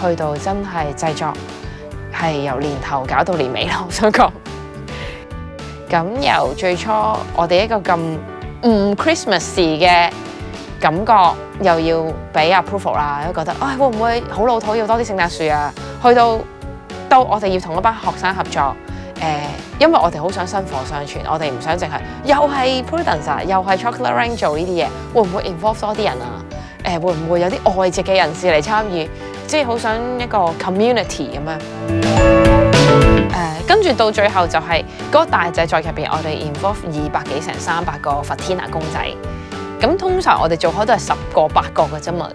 去到真係製作係由年頭搞到年尾啦，我想講。咁由最初我哋一個咁唔 Christmas 嘅感覺，又要俾 approval 啦，都覺得會唔會好老土要多啲聖誕樹啊？去到我哋要同一班學生合作，因為我哋好想薪火相傳，我哋唔想淨係又係 Prudence 啊，又係 Chocolate Rain 做呢啲嘢，會唔會 involve 多啲人啊？會唔會有啲外籍嘅人士嚟參與？即係好想一個 community 咁樣。跟住到最後就係嗰個大製作入邊，我哋 involve 200幾成300個 Fatina 公仔。咁通常我哋做開都係10個8個嘅啫嘛。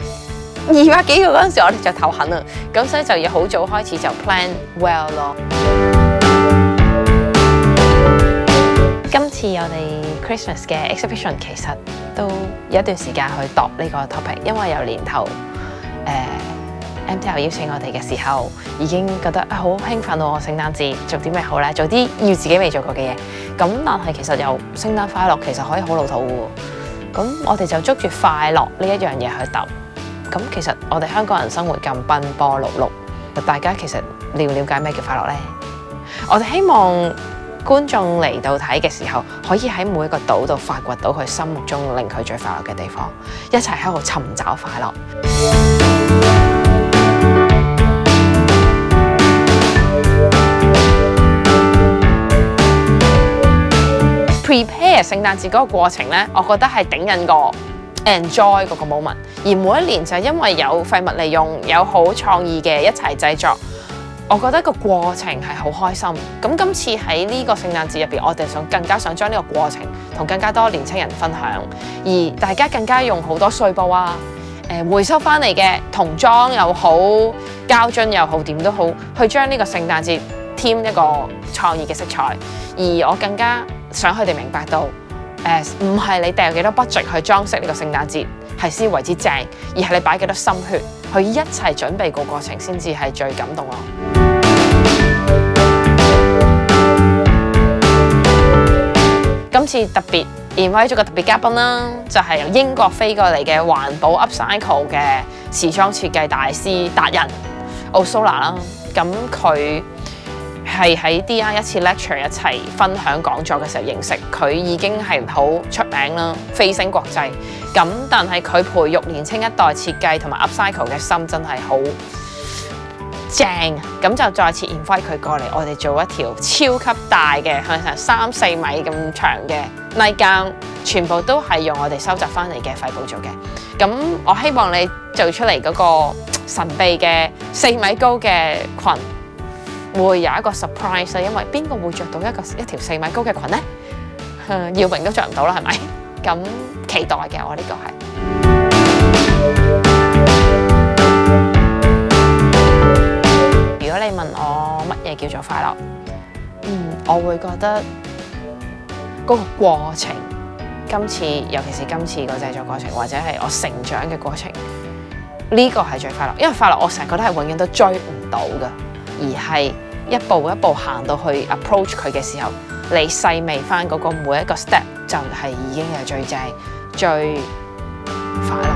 200幾個嗰陣時，我哋就頭痕啦。咁所以就要好早開始就 plan well 咯。今次我哋 Christmas 嘅 exhibition 其實都有一段時間去度呢個 topic， 因為由年頭MTL 邀請我哋嘅時候，已經覺得好興奮喎！聖誕節做啲咩好咧？做啲要自己未做過嘅嘢。咁但係其實由聖誕快樂其實可以好老土喎。咁我哋就捉住快樂呢一樣嘢去揼。咁其實我哋香港人生活咁奔波碌碌，大家其實了唔了解咩叫快樂咧？我哋希望觀眾嚟到睇嘅時候，可以喺每一個島度發掘到佢心目中令佢最快樂嘅地方，一齊喺度尋找快樂。Prepare 聖誕節嗰個過程咧，我覺得係頂癮過 enjoy 嗰個 moment。而每一年就係因為有廢物利用，有好創意嘅一齊製作，我覺得個過程係好開心。咁今次喺呢個聖誕節入邊，我哋更加想將呢個過程同更加多年青人分享，而大家更加用好多碎布啊、回收翻嚟嘅童裝又好、膠樽又好，點都好，去將呢個聖誕節添一個創意嘅色彩。而我更加想佢哋明白到，唔係你掉幾多 budget 去裝飾呢個聖誕節係先為之正，而係你擺幾多心血去一齊準備個過程先至係最感動咯。今次特別 invite 咗個特別嘉賓啦，就係由英國飛過嚟嘅環保 upcycle 嘅時裝設計大師達人 Osola 啦。咁佢係喺 DR 一次 lecture 一齊分享講座嘅時候認識，佢已經係好出名啦，飛升國際。咁但係佢培育年青一代設計同埋 upcycle 嘅心真係好正，咁就再次 invite 佢過嚟，我哋做一條超級大嘅，可能成3-4米咁長嘅 nightgown，全部都係用我哋收集翻嚟嘅廢布做嘅。咁我希望你做出嚟嗰個神秘嘅4米高嘅裙，會有一個 surprise 啊！因為邊個會着到一條4米高嘅裙呢？耀榮都着唔到啦，係咪？咁期待嘅，我呢個係。如果你問我乜嘢叫做快樂，我會覺得嗰個過程，今次尤其是今次個製作過程，或者係我成長嘅過程，呢個係最快樂。因為快樂我成日覺得係永遠都追唔到嘅。而係一步一步行到去 approach 佢嘅時候，你細味翻嗰個每一個 step 就係已經係最正、最快樂。